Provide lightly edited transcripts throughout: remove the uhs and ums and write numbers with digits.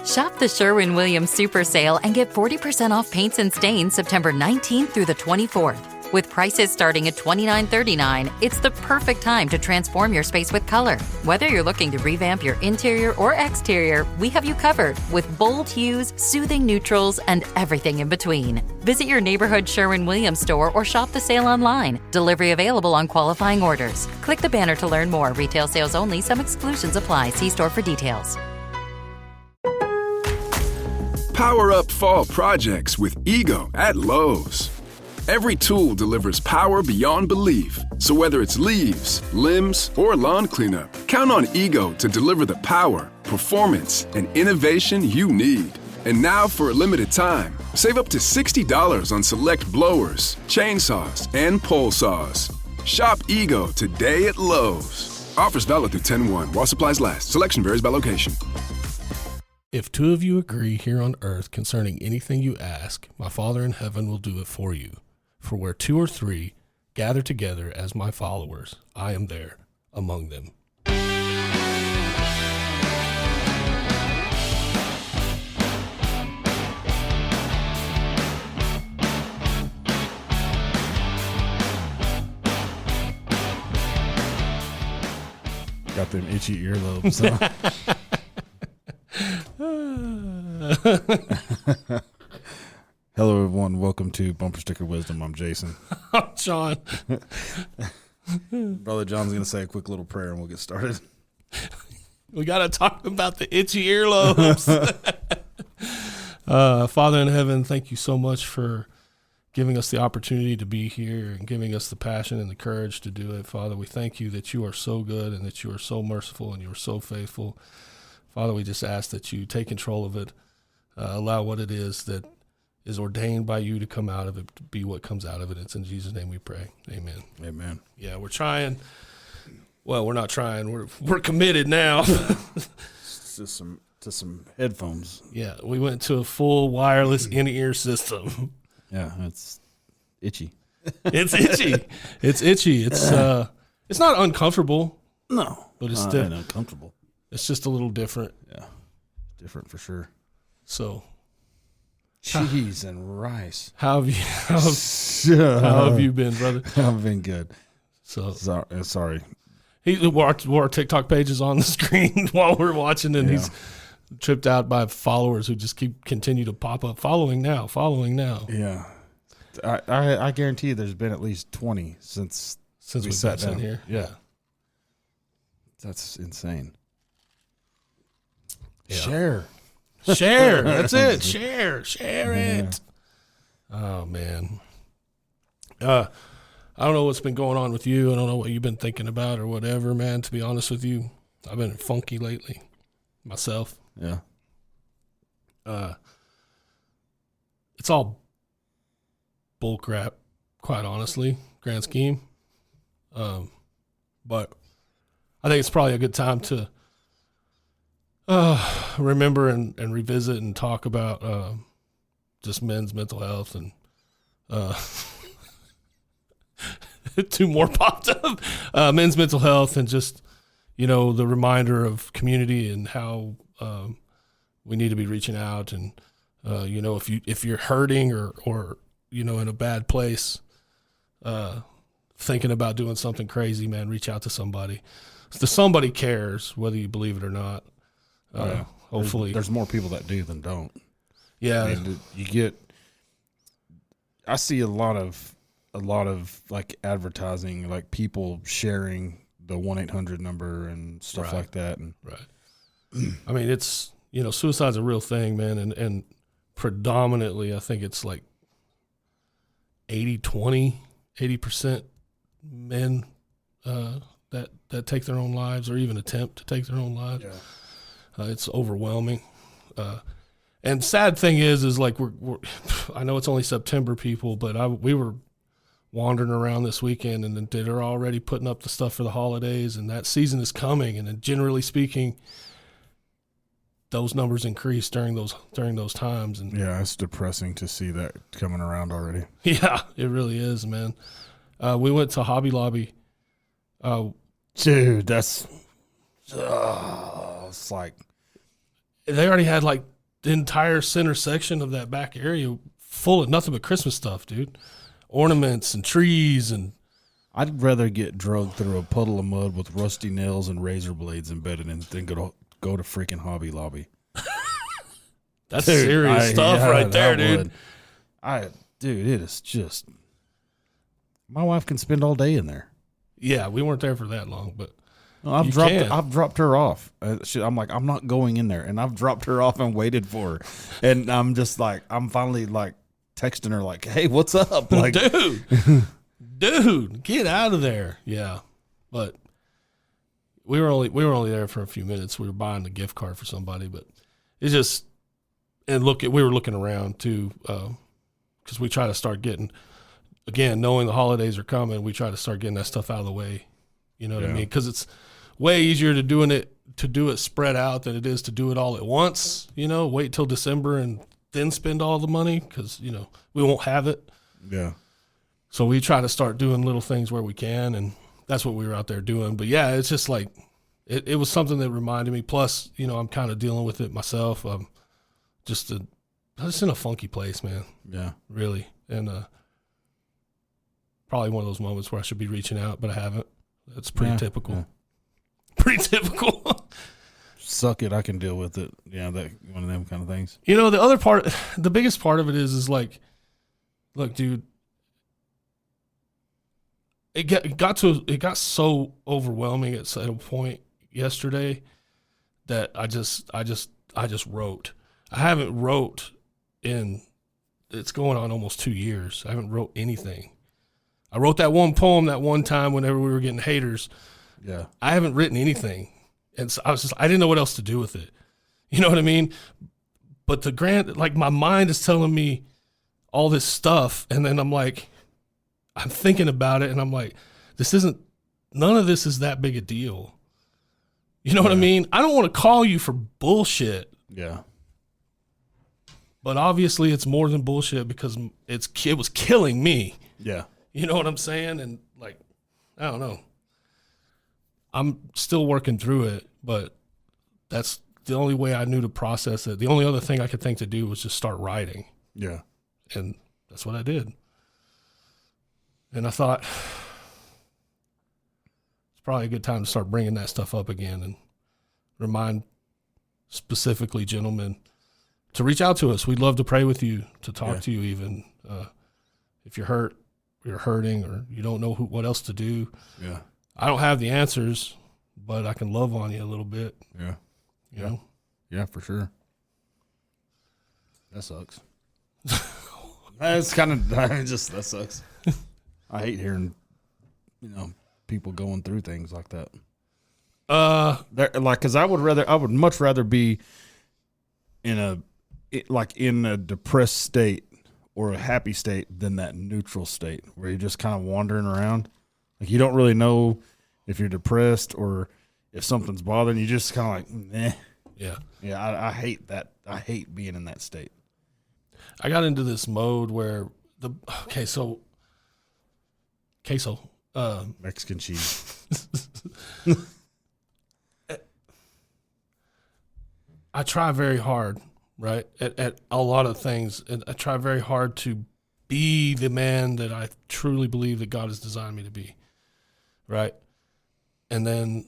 Shop the Sherwin-Williams Super Sale and get 40% off paints and stains September 19th through the 24th. With prices starting at $29.39, it's the perfect time to transform your space with color. Whether you're looking to revamp your interior or exterior, we have you covered with bold hues, soothing neutrals, and everything in between. Visit your neighborhood Sherwin-Williams store or shop the sale online. Delivery available on qualifying orders. Click the banner to learn more. Retail sales only. Some exclusions apply. See store for details. Power up fall projects with Ego at Lowe's. Every tool delivers power beyond belief. So whether it's leaves, limbs, or lawn cleanup, count on Ego to deliver the power, performance, and innovation you need. And now for a limited time, save up to $60 on select blowers, chainsaws, and pole saws. Shop Ego today at Lowe's. Offers valid through 10/1 while supplies last. Selection varies by location. If two of you agree here on earth concerning anything you ask, my Father in heaven will do it for you. For where two or three gather together as my followers, I am there among them. Got them itchy earlobes, huh? Hello, everyone. Welcome to Bumper Sticker Wisdom. I'm Jason. I'm John. Brother John's going to say a quick little prayer and we'll get started. We got to talk about the itchy earlobes. Father in heaven, thank you so much for giving us the opportunity to be here and giving us the passion and the courage to do it. Father, we thank you that you are so good and that you are so merciful and you are so faithful. Father, we just ask that you take control of it, allow what it is that is ordained by you to come out of it, to be what comes out of it. It's in Jesus' name we pray. Amen. Amen. Yeah, we're trying. Well, we're not trying. We're committed now. to some headphones. Yeah, we went to a full wireless in-ear system. Yeah, it's itchy. It's itchy. It's itchy. It's not uncomfortable. No, but it's not uncomfortable. It's just a little different. Yeah, different for sure. So, cheese and rice. How have you been, brother? I've been good. So sorry. Our TikTok page is on the screen while we're watching, and he's tripped out by followers who just continue to pop up. Following now. Yeah, I guarantee you there's been at least 20 since we sat down here. Yeah, that's insane. Yeah. Share. That's it. Share it. Oh man. I don't know what's been going on with you. I don't know what you've been thinking about or whatever, man. To be honest with you, I've been funky lately myself. Yeah. It's all bull crap, quite honestly, grand scheme. But I think it's probably a good time to remember and revisit and talk about just men's mental health and two more popped up. Men's mental health and just, the reminder of community and how we need to be reaching out and, if you're hurting or in a bad place, thinking about doing something crazy, man, reach out to somebody. Somebody cares, whether you believe it or not. Hopefully there's more people that do than don't. Yeah. I mean, I see a lot of like advertising, like people sharing the 1-800 number and stuff like that. And I mean, it's, suicide's a real thing, man. And predominantly, I think it's like 80% men, that take their own lives or even attempt to take their own lives. Yeah. It's overwhelming. And sad thing is like we're I know it's only September, people, but we were wandering around this weekend and they're already putting up the stuff for the holidays and that season is coming. And then generally speaking, those numbers increase during those times. And yeah, it's depressing to see that coming around already. Yeah, it really is, man. We went to Hobby Lobby. Dude, that's it's like they already had like the entire center section of that back area full of nothing but Christmas stuff, dude. Ornaments and trees. And I'd rather get drugged through a puddle of mud with rusty nails and razor blades embedded in than go to freaking Hobby Lobby. That's serious stuff right there, dude. Dude, it is just. My wife can spend all day in there. Yeah, we weren't there for that long, but I've dropped her off. I'm like, I'm not going in there, and I've dropped her off and waited for her, and I'm just like, I'm finally like texting her like, hey, what's up, like, dude, get out of there. Yeah, but we were only there for a few minutes. We were buying a gift card for somebody, but it's just, and we were looking around too, because we try to start getting, again, knowing the holidays are coming, we try to start getting that stuff out of the way. You know what I mean? Because it's way easier to do it spread out than it is to do it all at once. You know, wait till December and then spend all the money because, you know, we won't have it. Yeah. So we try to start doing little things where we can, and that's what we were out there doing. But yeah, it's just like it was something that reminded me. Plus, you know, I'm kind of dealing with it myself. Just in a funky place, man. Yeah, really, and probably one of those moments where I should be reaching out, but I haven't. That's pretty typical. Yeah. Pretty typical. Suck it, I can deal with it. Yeah, that one of them kind of things. You know, the biggest part of it is like, look, dude. It got so overwhelming at a point yesterday that I just wrote. I haven't wrote it's going on almost 2 years. I haven't wrote anything. I wrote that one poem that one time whenever we were getting haters. Yeah. I haven't written anything. And so I didn't know what else to do with it. You know what I mean? But my mind is telling me all this stuff. And then I'm like, I'm thinking about it and I'm like, none of this is that big a deal. You know what I mean? I don't want to call you for bullshit. Yeah. But obviously it's more than bullshit because it was killing me. Yeah. You know what I'm saying? And like, I don't know. I'm still working through it, but that's the only way I knew to process it. The only other thing I could think to do was just start writing. Yeah. And that's what I did. And I thought it's probably a good time to start bringing that stuff up again and remind specifically gentlemen to reach out to us. We'd love to pray with you, to talk to you even. If you're hurt, you're hurting, or you don't know what else to do. Yeah. I don't have the answers, but I can love on you a little bit. Yeah. You know? Yeah, for sure. That sucks. That's kind of that sucks. I hate hearing, people going through things like that. Because I would much rather be in a depressed state or a happy state than that neutral state where you're just kind of wandering around. Like you don't really know if you're depressed or if something's bothering you. Just kind of like, eh. Yeah. Yeah, I hate that. I hate being in that state. I got into this mode where queso, Mexican cheese. I try very hard, right, at a lot of things. And I try very hard to be the man that I truly believe that God has designed me to be, right? And then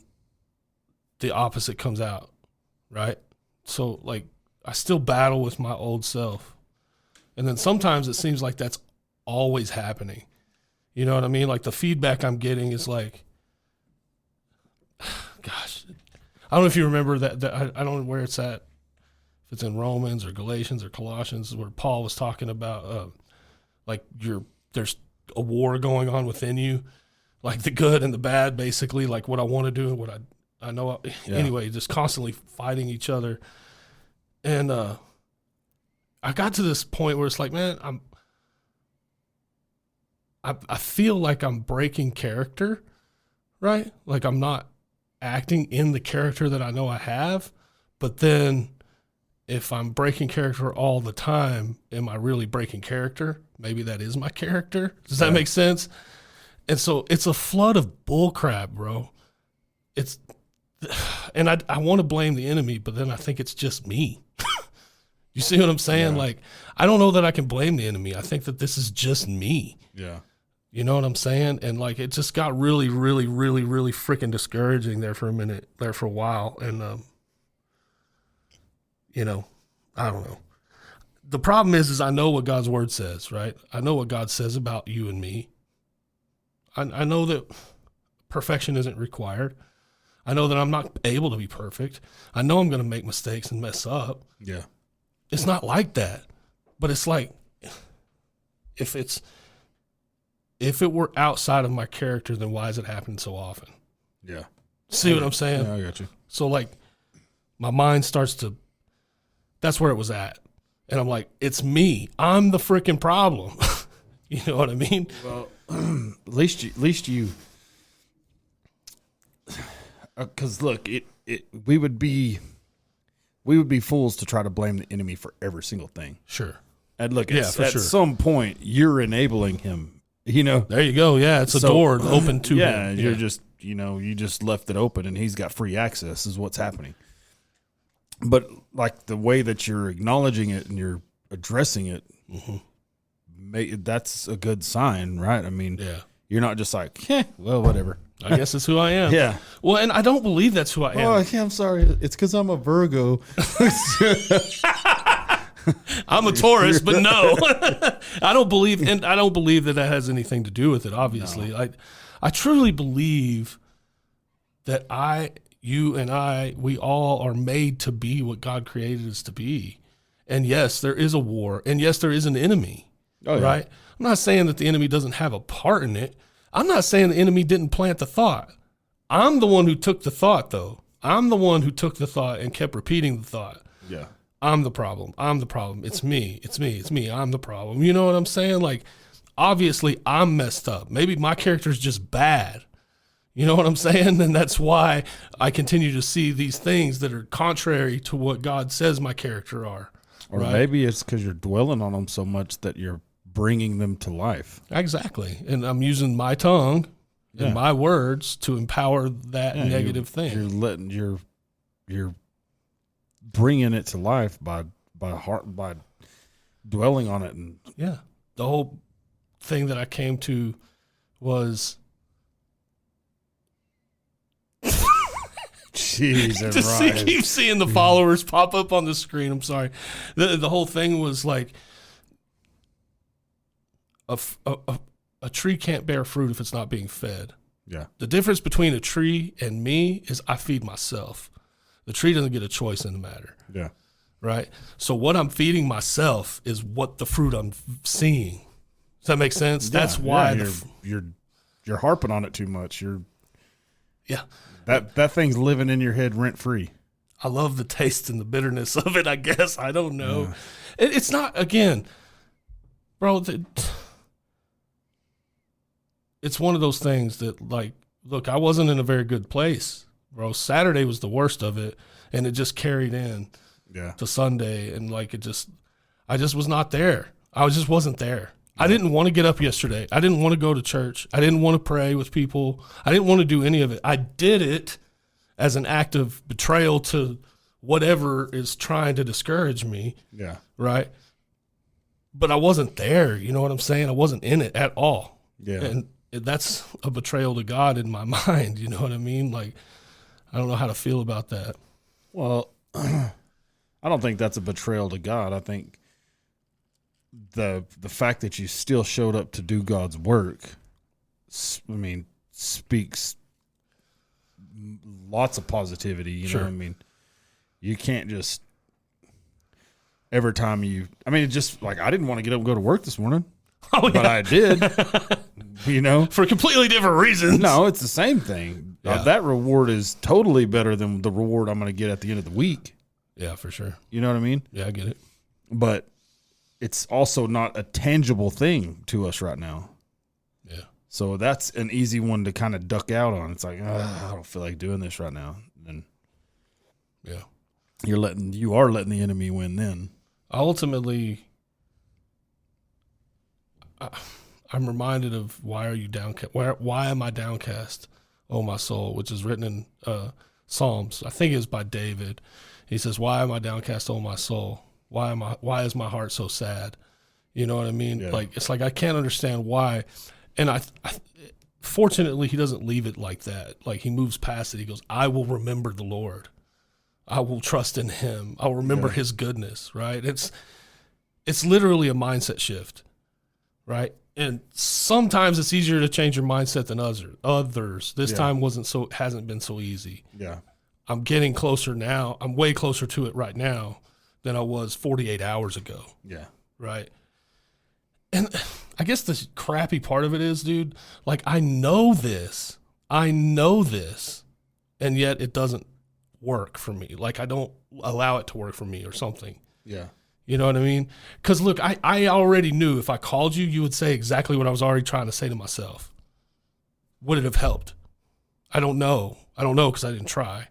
the opposite comes out, right? So, like, I still battle with my old self. And then sometimes it seems like that's always happening. You know what I mean? Like, the feedback I'm getting is like, gosh, I don't know if you remember that I don't know where it's at, if it's in Romans or Galatians or Colossians, where Paul was talking about, like, there's a war going on within you, like the good and the bad, basically, like what I want to do and what I know. Anyway, just constantly fighting each other. And I got to this point where it's like, man, I feel like I'm breaking character, right? Like I'm not acting in the character that I know I have, but then if I'm breaking character all the time, am I really breaking character? Maybe that is my character. Does that make sense? And so it's a flood of bullcrap, bro. And I want to blame the enemy, but then I think it's just me. You see what I'm saying? Yeah. Like, I don't know that I can blame the enemy. I think that this is just me. Yeah. You know what I'm saying? And like, it just got really, really, really, really freaking discouraging there for a minute, there for a while. And, you know, I don't know. The problem is I know what God's word says, right? I know what God says about you and me. I know that perfection isn't required. I know that I'm not able to be perfect. I know I'm going to make mistakes and mess up. Yeah. It's not like that. But it's like, if it were outside of my character, then why is it happening so often? Yeah. See what I'm saying? Yeah, I got you. So like, my mind starts to, that's where it was at. And I'm like, it's me. I'm the freaking problem. You know what I mean? Well, at least you, because look, we would be fools to try to blame the enemy for every single thing. Sure. And look, Yeah, at for sure. some point, you're enabling him. You know, There you go. Yeah, it's a door open to him. You're just, you just left it open, and he's got free access. Is what's happening. But like the way that you're acknowledging it and you're addressing it, that's a good sign, right? I mean, Yeah. you're not just like, well, whatever. I guess it's who I am. Yeah. Well, and I don't believe that's who I am. Oh, I'm sorry. It's because I'm a Virgo. I'm a Taurus, but no, I don't believe, and I don't believe that has anything to do with it. Obviously, No. I truly believe that you and I, we all are made to be what God created us to be. And yes, there is a war, and yes, there is an enemy. Oh, yeah. Right? I'm not saying that the enemy doesn't have a part in it. I'm not saying the enemy didn't plant the thought. I'm the one who took the thought, though. I'm the one who took the thought and kept repeating the thought. Yeah. I'm the problem. I'm the problem. It's me. It's me. It's me. I'm the problem. You know what I'm saying? Like, obviously, I'm messed up. Maybe my character's just bad. You know what I'm saying? And that's why I continue to see these things that are contrary to what God says my character are. Or right? maybe it's because you're dwelling on them so much that you're bringing them to life. Exactly. And I'm using my tongue Yeah. and my words to empower that negative thing. You're bringing it to life by dwelling on it. And Yeah. The whole thing that I came to was Jesus, to keep seeing the followers pop up on the screen. I'm sorry. The whole thing was like a tree can't bear fruit if it's not being fed. Yeah. The difference between a tree and me is I feed myself. The tree doesn't get a choice in the matter. Yeah. Right? So what I'm feeding myself is what the fruit I'm seeing. Does that make sense? That's why you're harping on it too much. yeah. That thing's living in your head rent free. I love the taste and the bitterness of it, I guess. I don't know. Yeah. It's not, again, bro, it's one of those things that, like, look, I wasn't in a very good place, bro. Saturday was the worst of it, and it just carried in to Sunday, and, like, I just was not there. I just wasn't there. I didn't want to get up yesterday. I didn't want to go to church. I didn't want to pray with people. I didn't want to do any of it. I did it as an act of betrayal to whatever is trying to discourage me. Yeah. Right? But I wasn't there. You know what I'm saying? I wasn't in it at all. Yeah. And that's a betrayal to God in my mind. You know what I mean? Like, I don't know how to feel about that. Well, I don't think that's a betrayal to God. I think the fact that you still showed up to do God's work, I mean, speaks lots of positivity. You know what I mean? You can't just every time it's just like, I didn't want to get up and go to work this morning, but I did, for completely different reasons. No, it's the same thing. That reward is totally better than the reward I'm going to get at the end of the week. Yeah, for sure. You know what I mean? Yeah, I get it. But it's also not a tangible thing to us right now. Yeah. So that's an easy one to kind of duck out on. It's like, I don't feel like doing this right now. And yeah, you are letting the enemy win. Then ultimately, I'm reminded of why are you downcast? Why am I downcast, oh my soul? Which is written in Psalms. I think it's by David. He says, "Why am I downcast, oh my soul? Why is my heart so sad? You know what I mean? Yeah. Like, it's like I can't understand why. And I fortunately, he doesn't leave it like that. Like, he moves past it. He goes, I will remember the Lord. I will trust in him. I'll remember his goodness, right? It's literally a mindset shift, right? And sometimes it's easier to change your mindset than others. This time hasn't been so easy. Yeah. I'm getting closer now. I'm way closer to it right now than I was 48 hours ago. Yeah. Right. And I guess the crappy part of it is, dude, like, I know this, and yet it doesn't work for me. Like, I don't allow it to work for me or something. Yeah. You know what I mean? Because, look, I already knew if I called you, you would say exactly what I was already trying to say to myself. Would it have helped? I don't know. Because I didn't try.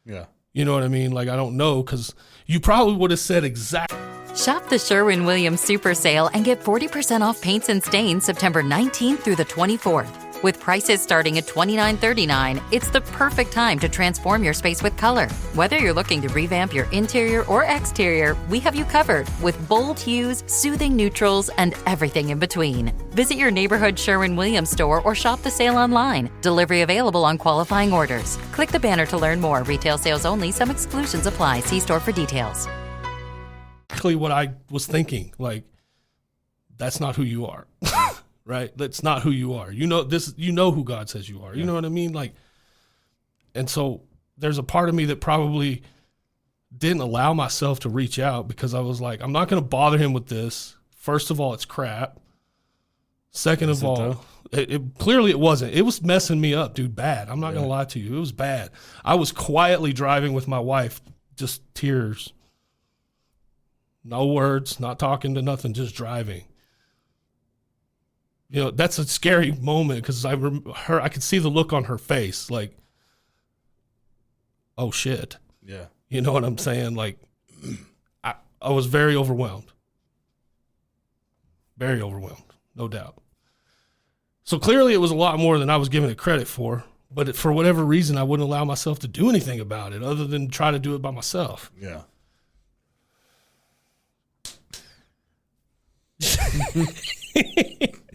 Yeah. You know what I mean? Like, I don't know, because you probably would have said exactly. Shop the Sherwin-Williams Super Sale and get 40% off paints and stains September 19th through the 24th. With prices starting at $29.39, it's the perfect time to transform your space with color. Whether you're looking to revamp your interior or exterior, we have you covered with bold hues, soothing neutrals, and everything in between. Visit your neighborhood Sherwin-Williams store or shop the sale online. Delivery available on qualifying orders. Click the banner to learn more. Retail sales only. Some exclusions apply. See store for details. Exactly what I was thinking. Like, that's not who you are. Right? That's not who you are. You know this. You know who God says you are. You know what I mean? Like, and so there's a part of me that probably didn't allow myself to reach out because I was like, I'm not going to bother him with this. First of all, it's crap. Second of all, clearly it wasn't. It was messing me up, dude, bad. I'm not going to lie to you. It was bad. I was quietly driving with my wife, just tears. No words, not talking to nothing, just driving. You know, that's a scary moment because I could see the look on her face, like, oh shit. Yeah. You know what I'm saying? Like, I was very overwhelmed. Very overwhelmed, no doubt. So clearly it was a lot more than I was giving it credit for, but for whatever reason, I wouldn't allow myself to do anything about it other than try to do it by myself. Yeah.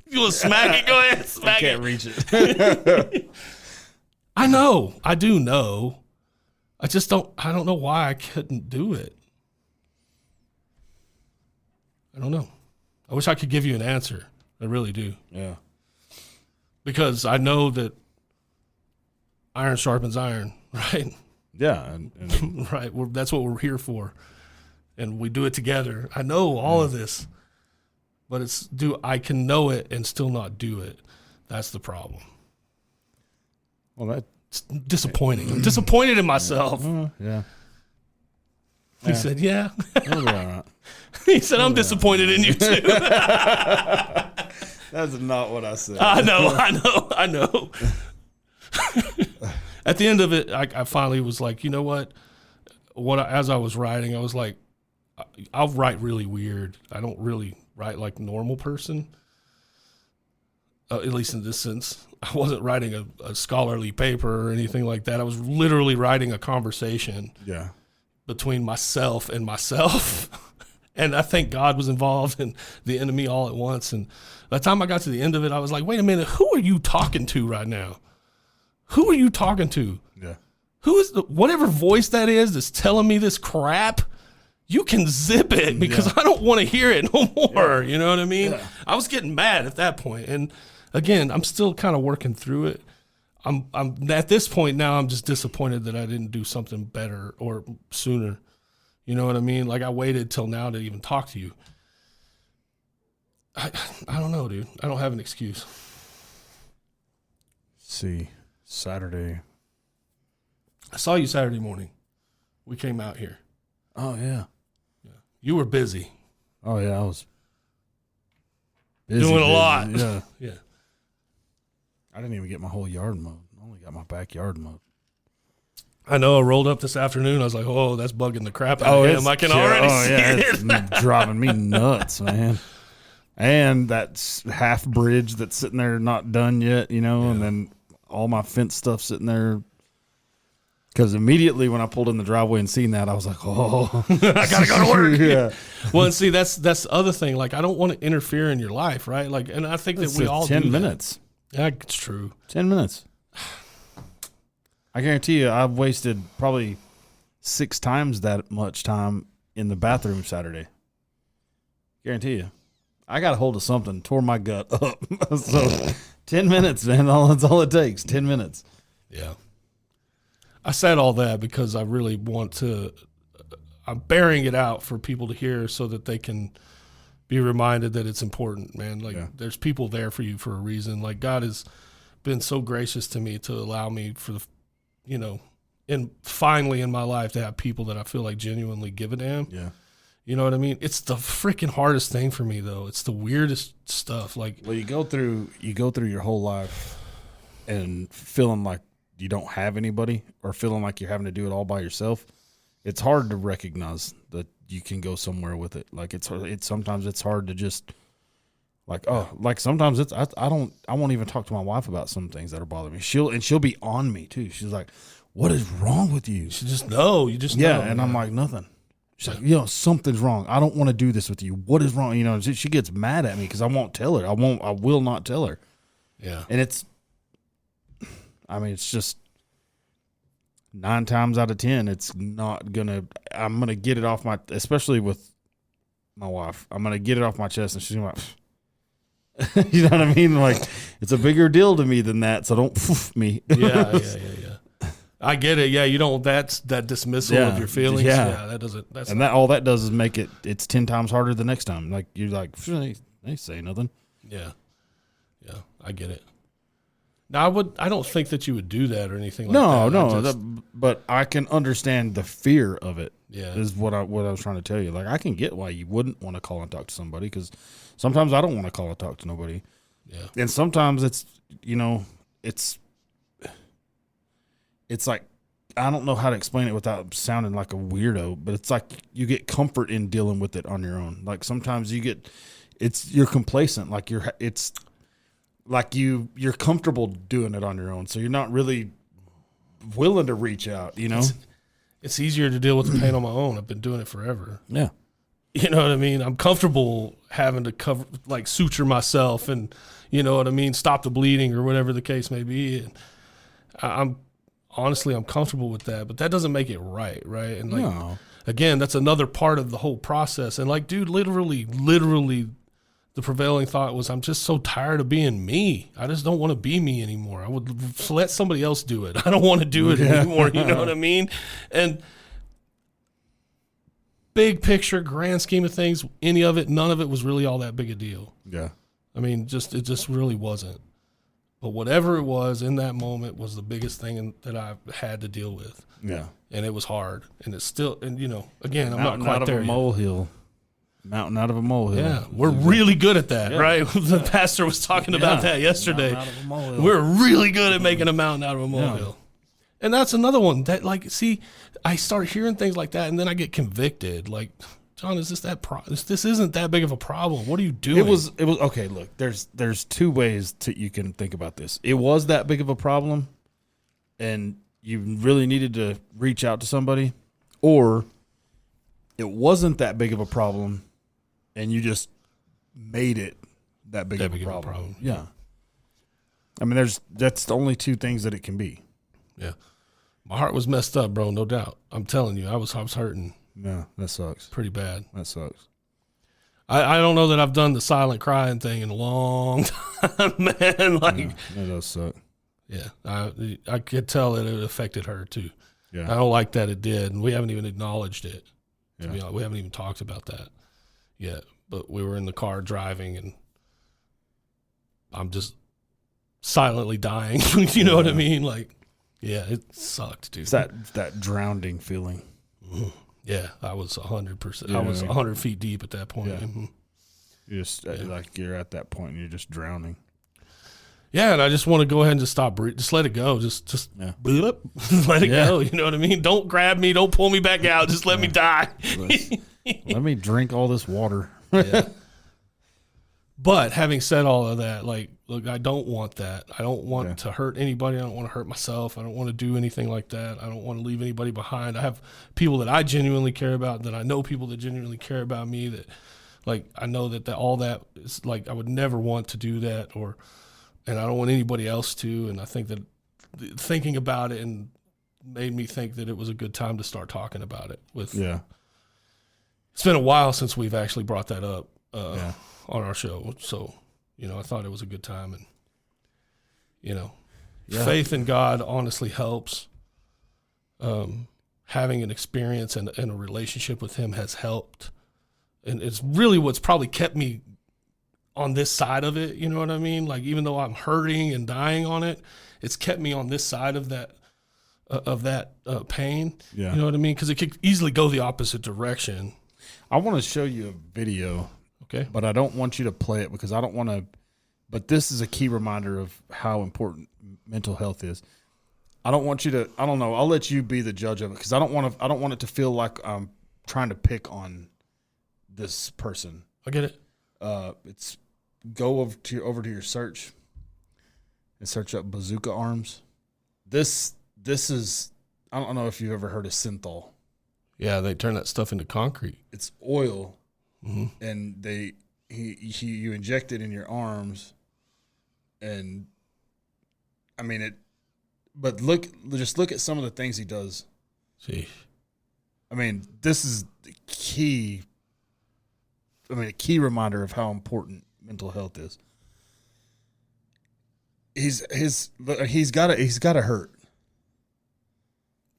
You want to smack it? Go ahead, smack it. I can't reach it. I know. I do know. I don't know why I couldn't do it. I don't know. I wish I could give you an answer. I really do. Yeah. Because I know that iron sharpens iron, right? Yeah. And right. That's what we're here for. And we do it together. I know all of this. But I can know it and still not do it. That's the problem. Well, it's disappointing. I'm disappointed in myself. Yeah. He said, yeah. It'll be all right. He said, I'm disappointed in you too. That's not what I said. I know. At the end of it, I finally was like, you know what? As I was writing, I was like, I'll write really weird. I don't really write like a normal person, at least in this sense. I wasn't writing a scholarly paper or anything like that. I was literally writing a conversation between myself and myself. And I think God was involved and the enemy all at once. And by the time I got to the end of it, I was like, wait a minute, who are you talking to right now? Who are you talking to? Yeah. Who is whatever voice that is that's telling me this crap? You can zip it because I don't want to hear it no more. You know what I mean? Yeah. I was getting mad at that point. And again, I'm still kind of working through it. I'm at this point now, I'm just disappointed that I didn't do something better or sooner. You know what I mean? Like, I waited till now to even talk to you. I don't know, dude. I don't have an excuse. See, Saturday. I saw you Saturday morning. We came out here. Oh, yeah. You were busy. Oh, yeah, I was busy. Doing a lot. Yeah. Yeah. I didn't even get my whole yard mowed. I only got my backyard mowed. I know. I rolled up this afternoon. I was like, oh, that's bugging the crap out of him. I can already see it. It's driving me nuts, man. And that half bridge that's sitting there not done yet, and then all my fence stuff sitting there. Because immediately when I pulled in the driveway and seen that, I was like, oh, I gotta go to work. Yeah. Well, and see, that's the other thing. Like, I don't want to interfere in your life, right? Like, and I think that we all 10 do minutes. That. Yeah, it's true. 10 minutes. I guarantee you, I've wasted probably 6 times that much time in the bathroom Saturday. Guarantee you. I got a hold of something, tore my gut up. So 10 minutes, man. That's all it takes. 10 minutes. Yeah. I said all that because I really want to, I'm bearing it out for people to hear so that they can be reminded that it's important, man. Like, there's people there for you for a reason. Like, God has been so gracious to me to allow me for the, and finally in my life to have people that I feel like genuinely give a damn. Yeah. You know what I mean? It's the freaking hardest thing for me, though. It's the weirdest stuff. Like, well, you go through your whole life and feeling like you don't have anybody or feeling like you're having to do it all by yourself. It's hard to recognize that you can go somewhere with it. Like, it's sometimes it's hard to just like, like sometimes I won't even talk to my wife about some things that are bothering me. She'll be on me too. She's like, what is wrong with you? you just know. You just know. Yeah. And I'm like, nothing. She's like, something's wrong. I don't want to do this with you. What is wrong? She gets mad at me because I won't tell her. I will not tell her. Yeah. And it's just 9 times out of 10, it's not I'm going to get it off especially with my wife. I'm going to get it off my chest and she's going to you know what I mean? Like, it's a bigger deal to me than that. So don't poof me. Yeah. I get it. Yeah, you don't. That's that dismissal of your feelings. Yeah, that doesn't. That's and all that does is make it's 10 times harder the next time. Like, you're like, they say nothing. Yeah, I get it. Now, I don't think that you would do that or anything like that. No, but I can understand the fear of it. Yeah, is what I was trying to tell you. Like, I can get why you wouldn't want to call and talk to somebody because sometimes I don't want to call and talk to nobody. Yeah, and sometimes it's it's like, I don't know how to explain it without sounding like a weirdo, but it's like you get comfort in dealing with it on your own. Like, sometimes you're complacent. Like, you're comfortable doing it on your own. So you're not really willing to reach out, It's easier to deal with the pain on my own. I've been doing it forever. Yeah. You know what I mean? I'm comfortable having to suture myself and, you know what I mean, stop the bleeding or whatever the case may be. And I'm comfortable with that, but that doesn't make it right? And again, that's another part of the whole process. And like, dude, literally, the prevailing thought was, I'm just so tired of being me. I just don't want to be me anymore. I would let somebody else do it. I don't want to do it anymore. You know what I mean? And big picture, grand scheme of things, none of it was really all that big a deal. Yeah. I mean, it just really wasn't. But whatever it was in that moment was the biggest thing that I had to deal with. Yeah. And it was hard. And it's still, and again, I'm not quite there. Mountain out of a molehill. Yeah. We're really good at that, right? The pastor was talking about that yesterday. We're really good at making a mountain out of a molehill. Yeah. And that's another one that, like, see, I start hearing things like that and then I get convicted. Like, John, is this this isn't that big of a problem. What are you doing? It was okay. Look, there's 2 ways you can think about this. It was that big of a problem, and you really needed to reach out to somebody, or it wasn't that big of a problem, and you just made it that big of a problem. Yeah. I mean, that's the only 2 things that it can be. Yeah. My heart was messed up, bro. No doubt. I'm telling you, I was hurting. Yeah, that sucks. Pretty bad. That sucks. I don't know that I've done the silent crying thing in a long time, man. Like, that does suck. Yeah, I could tell that it affected her too. Yeah, I don't like that it did, and we haven't even acknowledged it. To be honest, we haven't even talked about that yet. But we were in the car driving, and I'm just silently dying. You know what I mean? Like, yeah, it sucked, dude. It's that drowning feeling. Mm-hmm. Yeah, I was 100%. I was 100 feet deep at that point. Yeah. Mm-hmm. You just like you're at that point and you're just drowning. Yeah, and I just want to go ahead and just stop breathing. Just let it go. Just let it go. You know what I mean? Don't grab me. Don't pull me back out. Just let me die. Let me drink all this water. Yeah. But having said all of that, like, look, I don't want that. I don't want to hurt anybody. I don't want to hurt myself. I don't want to do anything like that. I don't want to leave anybody behind. I have people that I genuinely care about, that I know people that genuinely care about me, that like I know that all that is like I would never want to do that, and I don't want anybody else to. And I think that thinking about it and made me think that it was a good time to start talking about it. It's been a while since we've actually brought that up on our show, so I thought it was a good time, and faith in God honestly helps. Having an experience and a relationship with Him has helped. And it's really what's probably kept me on this side of it. You know what I mean? Like, even though I'm hurting and dying on it, it's kept me on this side of that pain. Yeah. You know what I mean? Because it could easily go the opposite direction. I want to show you a video. Okay. But I don't want you to play it because I don't want to. But this is a key reminder of how important mental health is. I don't want you to. I don't know. I'll let you be the judge of it because I don't want it to feel like I'm trying to pick on this person. I get it. It's go over to your search and search up bazooka arms. This is, I don't know if you've ever heard of synthol. Yeah, they turn that stuff into concrete. It's oil, and you inject it in your arms, and I mean it. But just look at some of the things he does. See, I mean, this is the key. A key reminder of how important mental health is. He's got to hurt.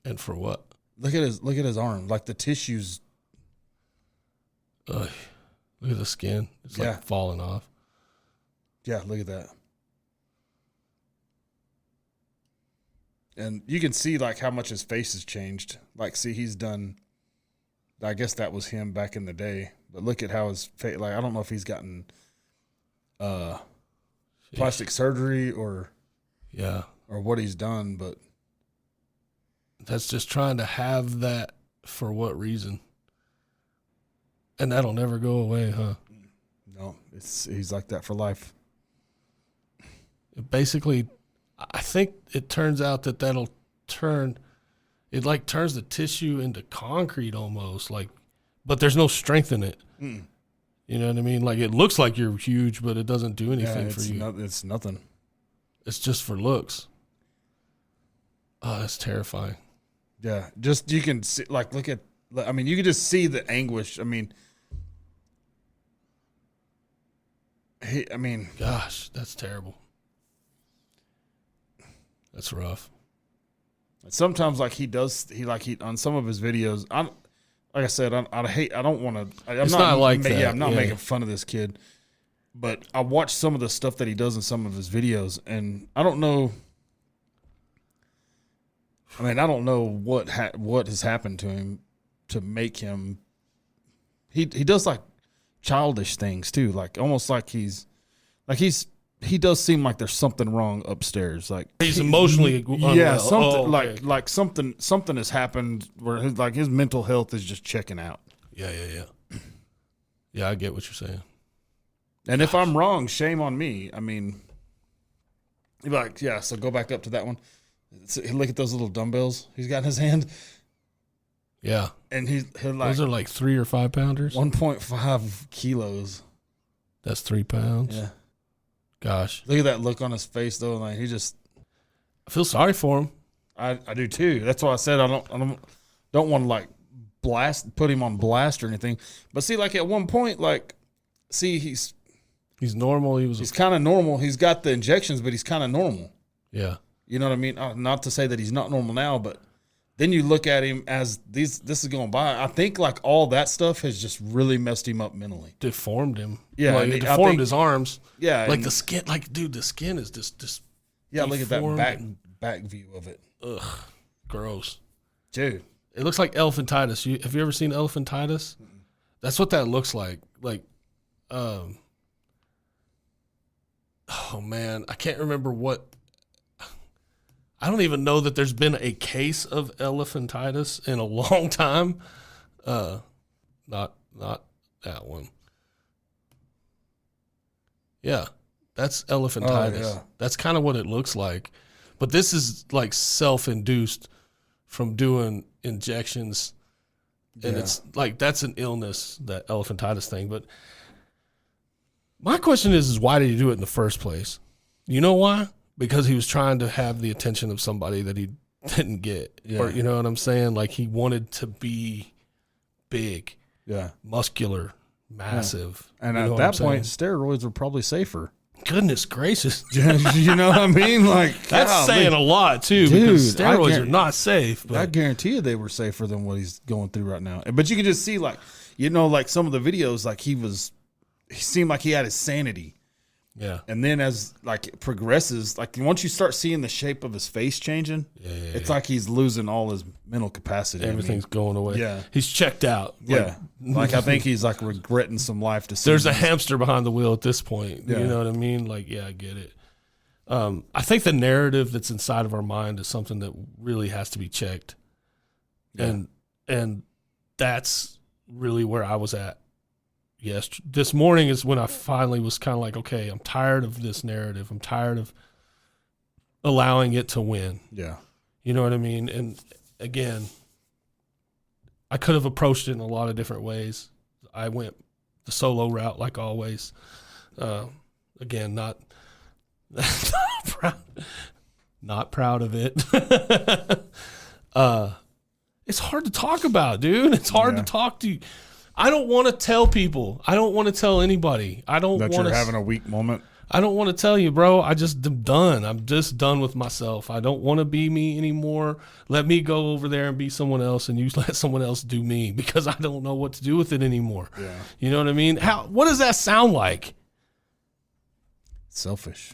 And for what? Look at his arm, like the tissues. Look at the skin. It's like falling off. Yeah, look at that. And you can see like how much his face has changed. Like, see, he's done. I guess that was him back in the day. But look at how his face. Like, I don't know if he's gotten plastic surgery or what he's done, but that's just trying to have that for what reason? And that'll never go away, huh? No, he's like that for life. Basically, I think it turns out that'll turn. It like turns the tissue into concrete almost, like, but there's no strength in it. You know what I mean? Like, it looks like you're huge, but it doesn't do anything for you. It's nothing. It's just for looks. Oh, that's terrifying. Yeah, just you can see, like, look at. I mean, you can just see the anguish. I mean, gosh, that's terrible. That's rough. Sometimes, like he on some of his videos. Like I said, I don't want to. I'm not making fun of this kid, but I watch some of the stuff that he does in some of his videos, and I don't know. I mean, I don't know what has happened to him to make him. He does like childish things too, like almost like he does seem like there's something wrong upstairs. Like he's emotionally unwell. Something like something has happened where his mental health is just checking out. Yeah. Yeah, I get what you're saying. And if I'm wrong, shame on me. I mean, you'd be like, yeah. So go back up to that one. Look at those little dumbbells he's got in his hand. Yeah, and he'll like those are like 3 or 5 pounders. 1.5 kilos. That's 3 pounds. Yeah. Gosh, look at that look on his face though. Like I feel sorry for him. I do too. That's why I said I don't want to like put him on blast or anything. But see, like at one point, like see he's normal. He's kind of normal. He's got the injections, but he's kind of normal. Yeah. You know what I mean? Not to say that he's not normal now, but then you look at him as this is going by. I think like all that stuff has just really messed him up mentally. Deformed him. Yeah. Like, it deformed his arms. Yeah. Like the skin, like, dude, the skin is just yeah, look at that back view of it. Ugh. Gross. Dude. It looks like elephantitis. Have you ever seen elephantitis? Mm-mm. That's what that looks like. Like, oh man, I can't remember what. I don't even know that there's been a case of elephantitis in a long time. Not that one. Yeah. That's elephantitis. Oh, yeah. That's kind of what it looks like. But this is like self-induced from doing injections. And it's like that's an illness, that elephantitis thing. But my question is why did he do it in the first place? You know why? Because he was trying to have the attention of somebody that he didn't get. Yeah. Or, you know what I'm saying? Like he wanted to be big, muscular, massive. Yeah. And you know at that point, steroids were probably safer. Goodness gracious. You know what I mean? Like that's saying a lot too, dude, because steroids are not safe. But I guarantee you they were safer than what he's going through right now. But you can just see, like, you know, like some of the videos, like he seemed like he had his sanity. Yeah. And then as like it progresses, like once you start seeing the shape of his face changing, it's like he's losing all his mental capacity. Everything's going away. Yeah. He's checked out. Like I think he's like regretting some life decisions. There's a hamster behind the wheel at this point. Yeah. You know what I mean? Like, I get it. I think the narrative that's inside of our mind is something that really has to be checked. Yeah. And that's really where I was at. Yes, this morning is when I finally was kind of like, okay, I'm tired of this narrative. I'm tired of allowing it to win. Yeah. You know what I mean? And again, I could have approached it in a lot of different ways. I went the solo route like always. Again, not proud of it. It's hard to talk about, dude. It's hard to talk to you. I don't want to tell people. I don't want to tell anybody. I don't want that you're you're having a weak moment. I don't want to tell you, bro. I just am done. I'm just done with myself. I don't want to be me anymore. Let me go over there and be someone else, and you let someone else do me, because I don't know what to do with it anymore. Yeah. You know what I mean? What does that sound like? Selfish.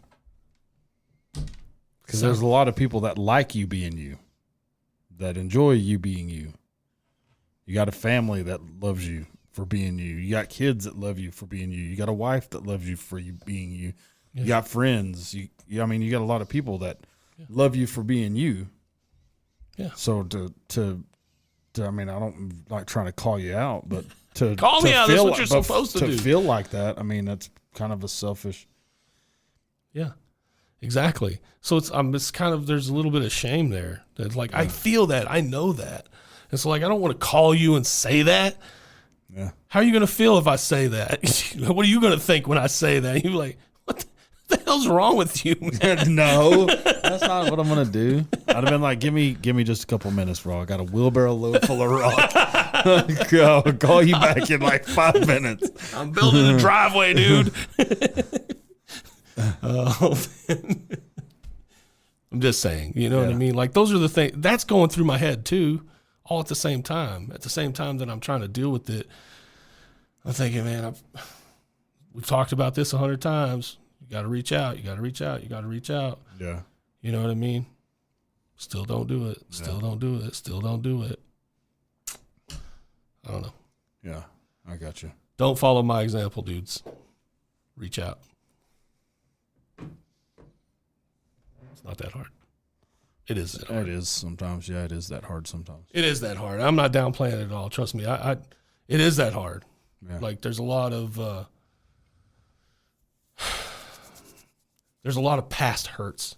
Because there's a lot of people that like you being you, that enjoy you being you. You got a family that loves you for being you. You got kids that love you for being you. You got a wife that loves you for you being you. You got friends. I mean, you got a lot of people that love you for being you. Yeah. So I mean, I don't like trying to call you out, but to call me out. That's what you're but supposed to do. To feel like that, I mean, that's kind of a selfish. Yeah, exactly. So it's kind of, there's a little bit of shame there. That's like, I feel that. I know that. And so like, I don't want to call you and say that. Yeah. How are you going to feel if I say that? What are you going to think when I say that? You're like, what the hell's wrong with you, man? No, that's not what I'm going to do. I'd have been like, give me just a couple minutes, bro. I got a wheelbarrow load full of rock. I'll call you back in like 5 minutes. I'm building a driveway, dude. I'm just saying, you know what I mean? Like, those are the things that's going through my head too, all at the same time. At the same time that I'm trying to deal with it, I'm thinking, man, we've talked about this 100 times. You got to reach out. You got to reach out. You got to reach out. Yeah. You know what I mean? Still don't do it. Still don't do it. Still don't do it. I don't know. Yeah, I got you. Don't follow my example, dudes. Reach out. It's not that hard. It is that hard. It is sometimes. Yeah, it is that hard sometimes. It is that hard. I'm not downplaying it at all. Trust me. It is that hard. Yeah. Like, there's a lot of past hurts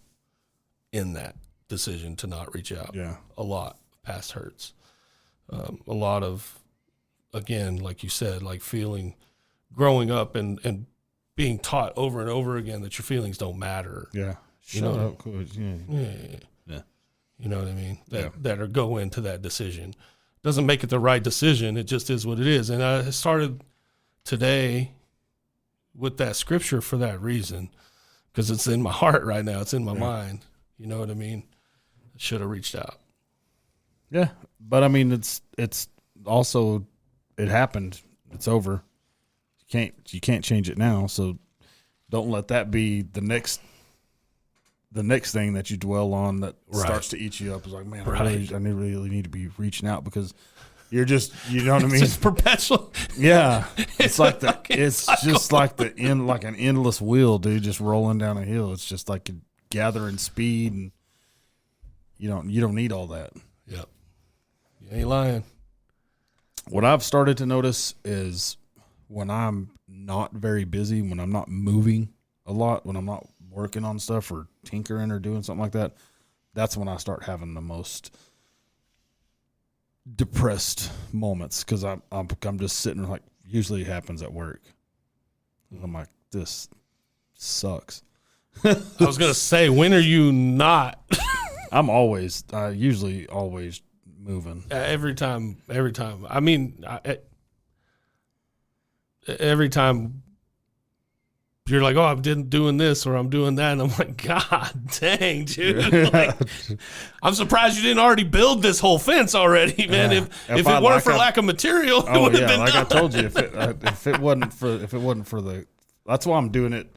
in that decision to not reach out. Yeah. A lot of past hurts. A lot of, again, like you said, like growing up and being taught over and over again that your feelings don't matter. Yeah. Shut up, coach. Yeah. You know what I mean? That go into that decision. Doesn't make it the right decision. It just is what it is. And I started today with that scripture for that reason, because it's in my heart right now. It's in my mind. You know what I mean? I should have reached out. Yeah. But I mean, it's also, it happened. It's over. You can't change it now. So don't let that be the next thing that you dwell on that starts to eat you up. Is like, man, I really need to be reaching out, because you're just, you know what I mean? It's perpetual. Yeah. It's like just like like an endless wheel, dude, just rolling down a hill. It's just like gathering speed, and you don't need all that. Yep. You ain't lying. What I've started to notice is when I'm not very busy, when I'm not moving a lot, when I'm not working on stuff or tinkering or doing something like that, that's when I start having the most depressed moments, because I'm just sitting there, like, usually it happens at work. I'm like, this sucks. I was gonna say, when are you not? I'm usually always moving. Every time. I mean, every time you're like, oh, I'm doing this or I'm doing that, and I'm like, God dang, dude. Like, I'm surprised you didn't already build this whole fence already, man. If it weren't for lack of material, it would have been like done. I told you, if it wasn't for the, that's why I'm doing it.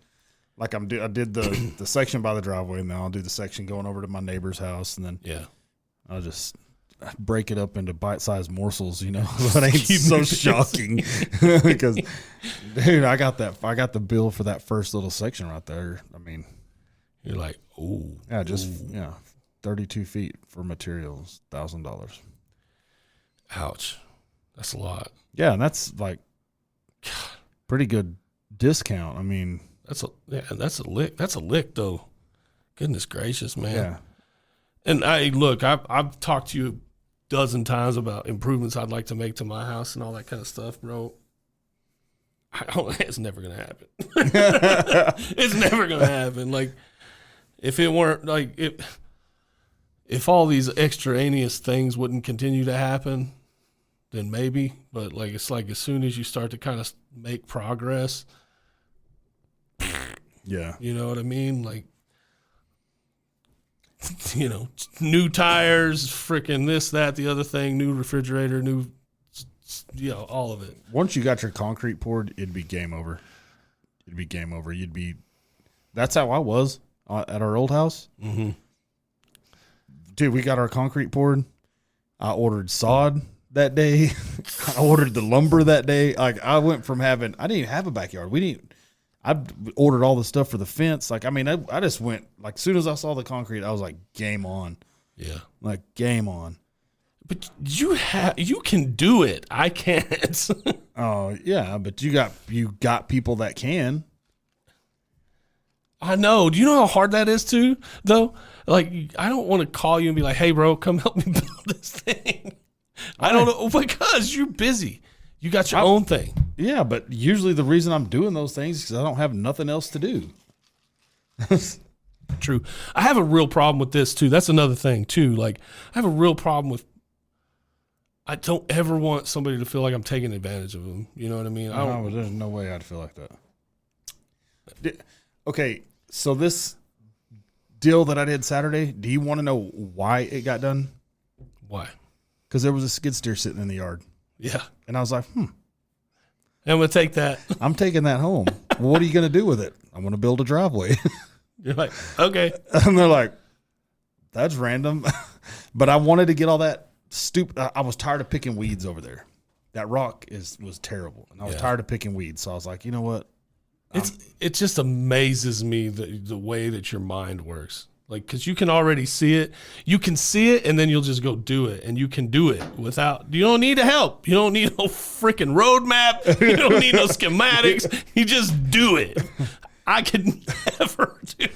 Like I did the section by the driveway, and then I'll do the section going over to my neighbor's house, and then I'll just break it up into bite-sized morsels, so it ain't so shocking. Because, dude, I got the bill for that first little section right there. I mean, you're like, ooh, 32 feet for materials, $1,000. Ouch, that's a lot. Yeah, and that's like pretty good discount. I mean, that's a lick. That's a lick, though. Goodness gracious, man. Yeah. And I've talked to you a dozen times about improvements I'd like to make to my house and all that kind of stuff, bro. It's never gonna happen. It's never gonna happen. Like, if it weren't like if all these extraneous things wouldn't continue to happen, then maybe. But like, it's like as soon as you start to kind of make progress, yeah, you know what I mean? Like, new tires, freaking this, that, the other thing, new refrigerator, new, all of it. Once you got your concrete poured, it'd be game over. That's how I was at our old house. Mm-hmm. Dude, we got our concrete poured. I ordered sod that day. I ordered the lumber that day. Like, I went from I didn't even have a backyard. I ordered all the stuff for the fence. Like, I mean, I just went, like, as soon as I saw the concrete, I was like, game on. Yeah. Like, game on. But you can do it. I can't. Oh, yeah, but you got people that can. I know. Do you know how hard that is too, though? Like, I don't want to call you and be like, hey, bro, come help me build this thing. I don't know, because you're busy. You got your own thing. Yeah, but usually the reason I'm doing those things is because I don't have nothing else to do. True. I have a real problem with this, too. That's another thing, too. Like, I have a real problem with, I don't ever want somebody to feel like I'm taking advantage of them. You know what I mean? No, there's no way I'd feel like that. Okay, so this deal that I did Saturday, do you want to know why it got done? Why? Because there was a skid steer sitting in the yard. Yeah. And I was like, I'm going to take that. I'm taking that home. Well, what are you going to do with it? I'm going to build a driveway. You're like, okay. And they're like, that's random. But I wanted to get all that I was tired of picking weeds over there. That rock was terrible. And I was tired of picking weeds. So I was like, you know what? It just amazes me the way that your mind works. Like, because you can already see it. You can see it, and then you'll just go do it. And you can do it you don't need help. You don't need no freaking roadmap. You don't need no schematics. You just do it. I could never do.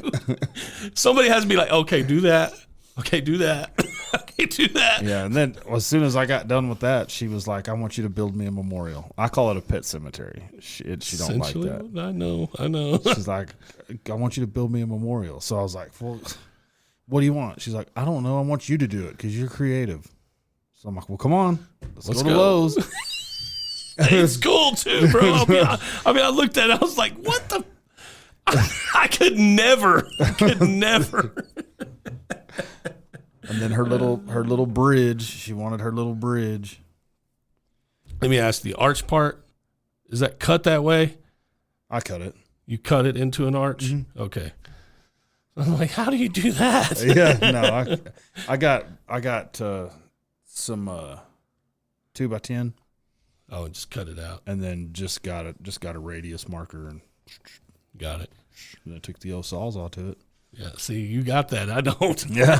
Somebody has to be like, okay, do that. Okay, do that. Okay, do that. Yeah, and then as soon as I got done with that, she was like, I want you to build me a memorial. I call it a pet cemetery. She don't like that. I know. She's like, I want you to build me a memorial. So I was like, well, what do you want? She's like, I don't know. I want you to do it because you're creative. So I'm like, well, come on. Let's go to Lowe's. It's cool too, bro. I looked at it. I was like, what the? I could never. And then her little bridge. She wanted her little bridge. Let me ask, the arch part, is that cut that way? I cut it. You cut it into an arch? Mm-hmm. Okay. I'm like, how do you do that? Yeah, no, I got some 2x10. Oh, and just cut it out. And then just got a radius marker and got it. And I took the old sawzall to it. Yeah, see, you got that. I don't. Yeah,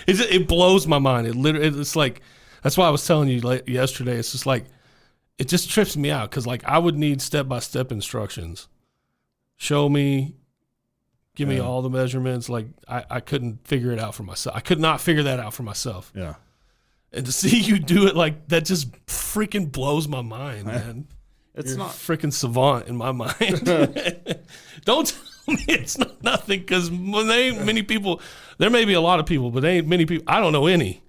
it blows my mind. It's like, that's why I was telling you yesterday. It's just like, it just trips me out because like I would need step-by-step instructions, show me, give me all the measurements. Like I couldn't figure it out for myself. I could not figure that out for myself. Yeah. And to see you do it like that just freaking blows my mind, man. It's You're not a freaking savant in my mind. Don't tell me it's not nothing, because there ain't many people. There may be a lot of people, but there ain't many people. I don't know any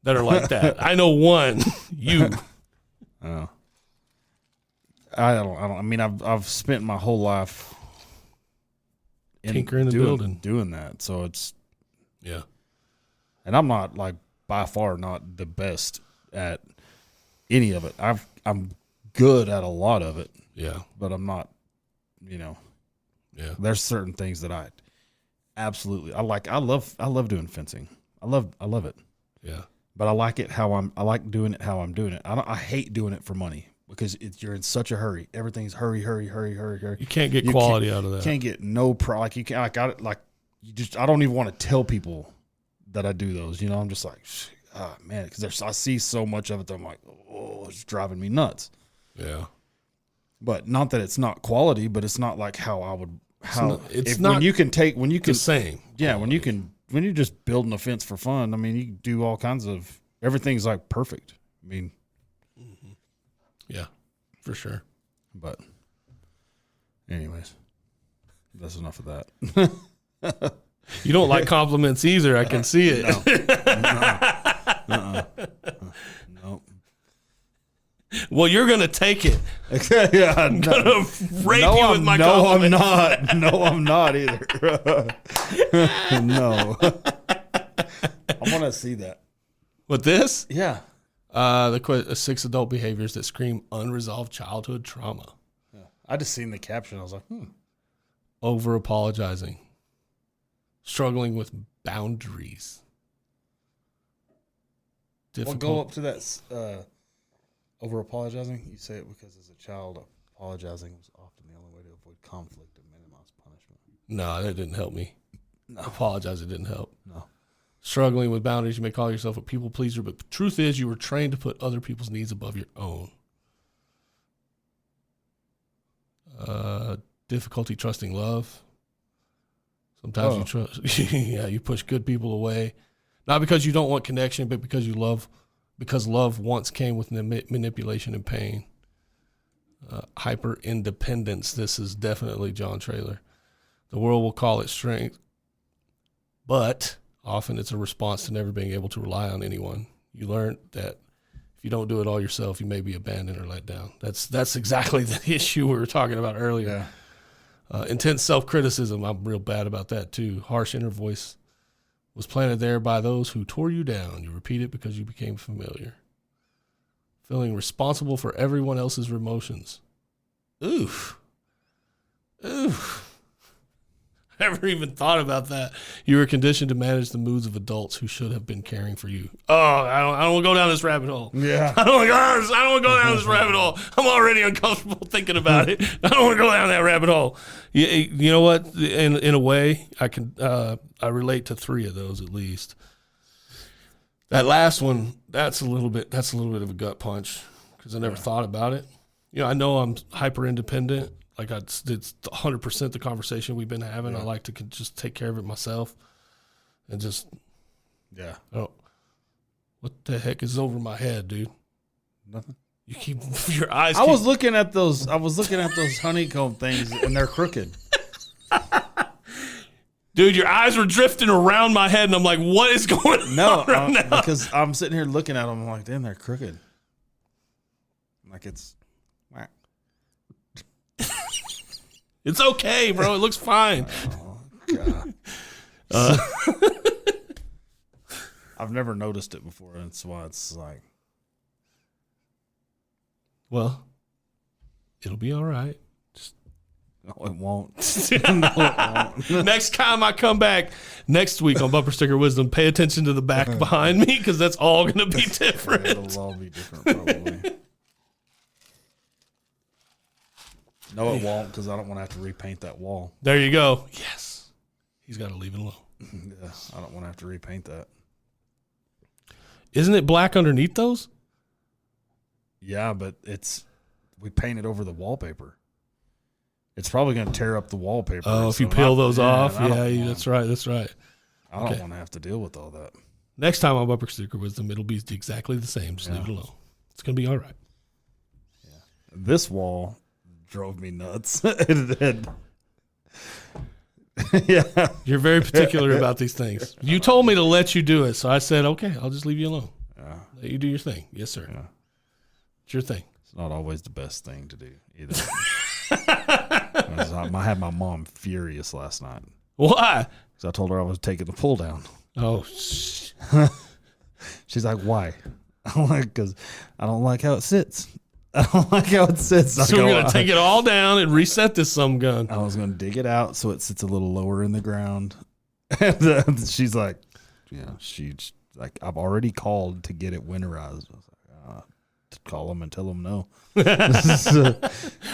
that are like that. I know one. You. Oh. I don't. I mean, I've spent my whole life tinkering and building, doing that. So it's yeah. And I'm not like by far not the best at any of it. I'm good at a lot of it. Yeah. But I'm not. Yeah. There's certain things that I absolutely I like. I love doing fencing. I love it. Yeah. But I like it I like doing it how I'm doing it. I hate doing it for money, because you're in such a hurry. Everything's hurry. You can't get quality out of that. You can't get no like you can't I don't even want to tell people that I do those. I'm just like, man, because I see so much of it that I'm like, oh, it's driving me nuts. Yeah. But not that it's not quality, but it's not like how I would it's not when you can the same. Yeah, when you're just building a fence for fun, I mean, you do all kinds of everything's like perfect. I mean, yeah, for sure. But anyways, that's enough of that. You don't like compliments either. I can see it. No. Well, you're gonna take it. Yeah, I'm gonna rape you with my compliment. No, I'm not either. No. I want to see that. With this? Yeah. The 6 adult behaviors that scream unresolved childhood trauma. Yeah. I just seen the caption. I was like, Over apologizing. Struggling with boundaries. Well, go up to that over apologizing. You say it because as a child, apologizing was often the only way to avoid conflict and minimize punishment. No, that didn't help me. No. Apologize, it didn't help. No. Struggling with boundaries, you may call yourself a people pleaser, but the truth is you were trained to put other people's needs above your own. Difficulty trusting love. Sometimes you trust, you push good people away, not because you don't want connection, but because because love once came with manipulation and pain. Hyper independence. This is definitely John Traylor. The world will call it strength, but often it's a response to never being able to rely on anyone. You learn that if you don't do it all yourself, you may be abandoned or let down. That's exactly the issue we were talking about earlier. Yeah. Intense self-criticism. I'm real bad about that too. Harsh inner voice was planted there by those who tore you down. You repeat it because you became familiar. Feeling responsible for everyone else's emotions. Oof. Never even thought about that. You were conditioned to manage the moods of adults who should have been caring for you. Oh, I don't want to go down this rabbit hole. Yeah. I don't want to go down this rabbit hole. I'm already uncomfortable thinking about it. I don't want to go down that rabbit hole. You know what? In a way, I relate to 3 of those at least. That last one, that's a little bit of a gut punch because I never thought about it. I know I'm hyper independent. Like it's 100% the conversation we've been having. I like to just take care of it myself, and just what the heck is over my head, dude? Nothing. You keep your eyes. I was looking at those honeycomb things, and they're crooked. Dude, your eyes were drifting around my head, and I'm like, what is going on right now? Because I'm sitting here looking at them. I'm like, damn, they're crooked. Like it's. It's okay, bro. It looks fine. Oh, God. I've never noticed it before, and that's why it's like. Well, it'll be all right. No, it won't. No, it won't. Next time I come back next week on Bumper Sticker Wisdom, pay attention to the back behind me because that's all going to be different. It'll all be different, probably. No, it won't, because I don't want to have to repaint that wall. There you go. Yes. He's got to leave it alone. Yeah, I don't want to have to repaint that. Isn't it black underneath those? Yeah, but we painted over the wallpaper. it's probably going to tear up the wallpaper. Oh, if you peel those off, that's right. I don't want to have to deal with all that. Next time on Bumper Sticker Wisdom, it'll be exactly the same. Just leave it alone. It's going to be all right. Yeah. This wall drove me nuts. Yeah. You're very particular about these things. You told me to let you do it, so I said, okay, I'll just leave you alone. Yeah. Let you do your thing. Yes, sir. Yeah. It's your thing. It's not always the best thing to do either. I had my mom furious last night. Why? Because I told her I was taking the pull down. Oh, She's like, why? I'm like, because I don't like how it sits. I don't like how it sits. So we're going to take it all down and reset this some gun. I was going to dig it out so it sits a little lower in the ground. And she's like, she's like, I've already called to get it winterized. I was like, call them and tell them no. I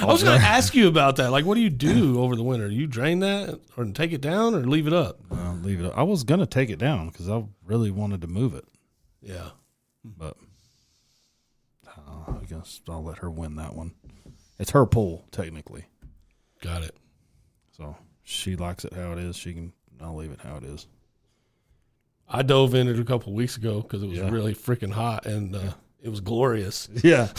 was going to ask you about that. Like, what do you do over the winter? Do you drain that or take it down or leave it up? Leave it up. I was going to take it down because I really wanted to move it. Yeah. But I guess I'll let her win that one. It's her pool, technically. Got it. So she likes it how it is. I'll leave it how it is. I dove in it a couple of weeks ago because it was really freaking hot and it was glorious. Yeah.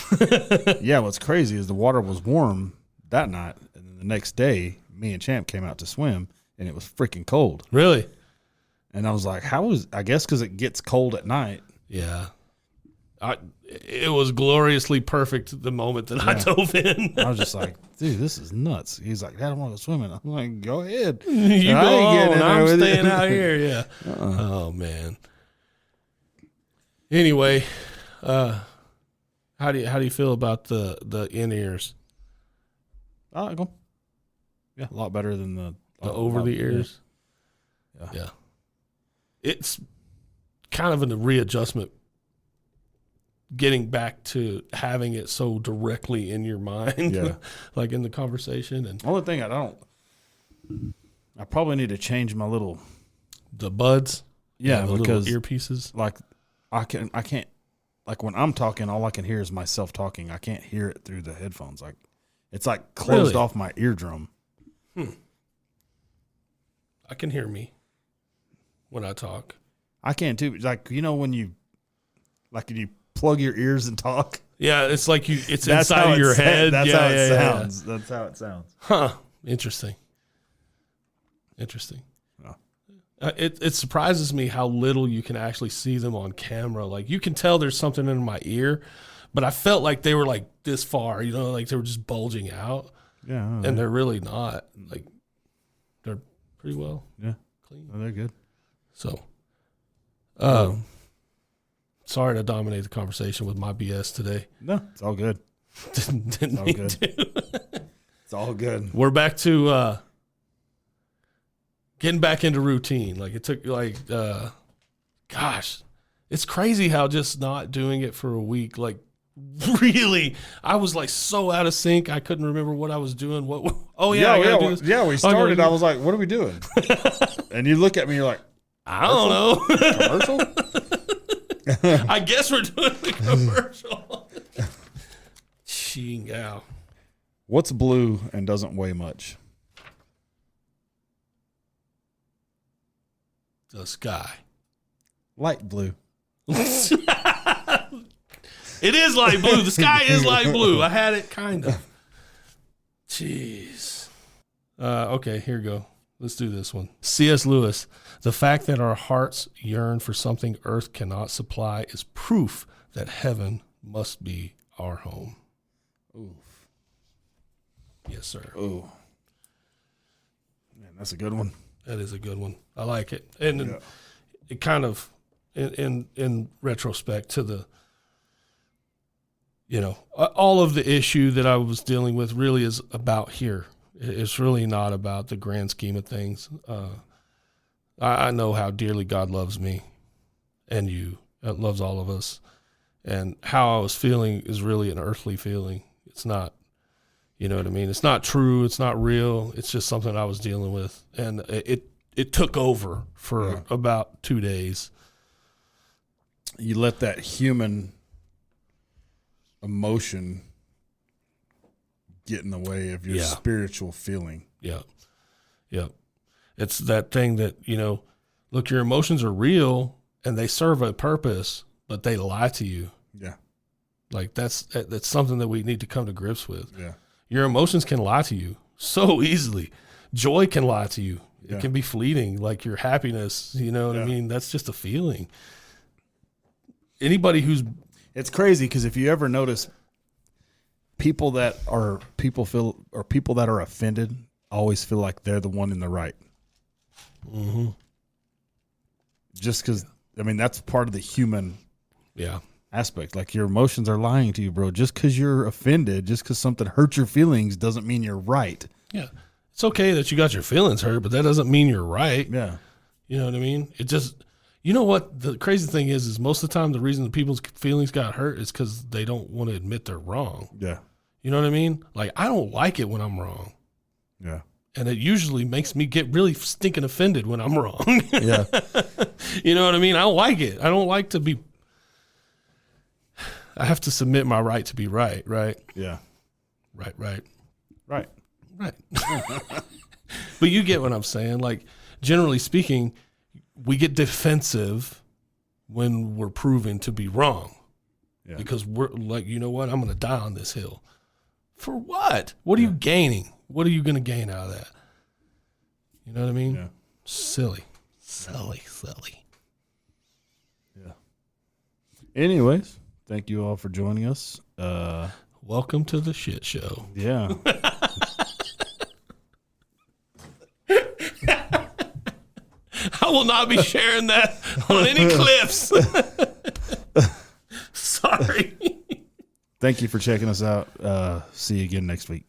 Yeah, what's crazy is the water was warm that night, and then the next day, me and Champ came out to swim, and it was freaking cold. Really? And I was like, I guess because it gets cold at night. Yeah. It was gloriously perfect the moment that I dove in. I was just like, dude, this is nuts. He's like, Dad, I want to go swimming. I'm like, go ahead. You go on. I'm staying out here. Yeah. Oh, man. Anyway, how do you feel about the in-ears? I like them. Yeah, a lot better than the over-the-ears. Yeah. It's kind of a readjustment getting back to having it so directly in your mind, like in the conversation. And only thing I probably need to change my the buds. Yeah, the because little earpieces. Like I can't, like when I'm talking, all I can hear is myself talking. I can't hear it through the headphones. Like it's like closed off my eardrum. I can hear me when I talk. I can too. Like, when you plug your ears and talk. Yeah, it's like it's inside of your head. That's how it sounds. Yeah. That's how it sounds. Huh. Interesting. Oh. It surprises me how little you can actually see them on camera. Like you can tell there's something in my ear, but I felt like they were like this far, like they were just bulging out. Yeah. And they're really not. Like they're pretty well clean. Oh, they're good. So, sorry to dominate the conversation with my BS today. No, it's all good. Didn't mean to. It's all good. We're back to getting back into routine. Like it took gosh, it's crazy how just not doing it for a week, like really, I was like so out of sync. I couldn't remember what I was doing. We started. I was like, what are we doing? And you look at me, you're like, I don't know. Commercial? I guess we're doing the commercial. Chingao. What's blue and doesn't weigh much? The sky. Light blue. It is light blue. The sky is light blue. I had it kind of. Jeez. Okay, here we go. Let's do this one. C.S. Lewis. The fact that our hearts yearn for something earth cannot supply is proof that heaven must be our home. Ooh. Yes, sir. Ooh. Man, that's a good one. That is a good one. I like it. And it kind of, in retrospect to the, all of the issue that I was dealing with really is about here. It's really not about the grand scheme of things. I know how dearly God loves me and you, loves all of us. And how I was feeling is really an earthly feeling. It's not, you know what I mean? It's not true. It's not real. It's just something I was dealing with. And it took over for about 2 days. You let that human emotion get in the way of your spiritual feeling. Yeah. Yeah. It's that thing that, look, your emotions are real and they serve a purpose, but they lie to you. Yeah. Like that's something that we need to come to grips with. Yeah. Your emotions can lie to you so easily. Joy can lie to you. It can be fleeting, like your happiness, you know what I mean? That's just a feeling. It's crazy because if you ever notice people that are offended always feel like they're the one in the right. Mm-hmm. Just because, that's part of the human aspect. Like your emotions are lying to you, bro. Just because you're offended, just because something hurts your feelings doesn't mean you're right. Yeah. It's okay that you got your feelings hurt, but that doesn't mean you're right. Yeah. You know what I mean? It just, you know what the crazy thing is most of the time the reason that people's feelings got hurt is because they don't want to admit they're wrong. Yeah. You know what I mean? Like, I don't like it when I'm wrong. Yeah. And it usually makes me get really stinking offended when I'm wrong. Yeah. You know what I mean? I don't like it. I don't like to be, I have to submit my right to be right, right? Yeah. Right. Right. But you get what I'm saying. Like, generally speaking, we get defensive when we're proven to be wrong. Yeah. Because we're like, you know what? I'm going to die on this hill. For what? What are you gaining? What are you going to gain out of that? You know what I mean? Yeah. Silly. Yeah. Anyways, thank you all for joining us. Welcome to the shit show. Yeah. I will not be sharing that on any clips. Sorry. Thank you for checking us out. See you again next week.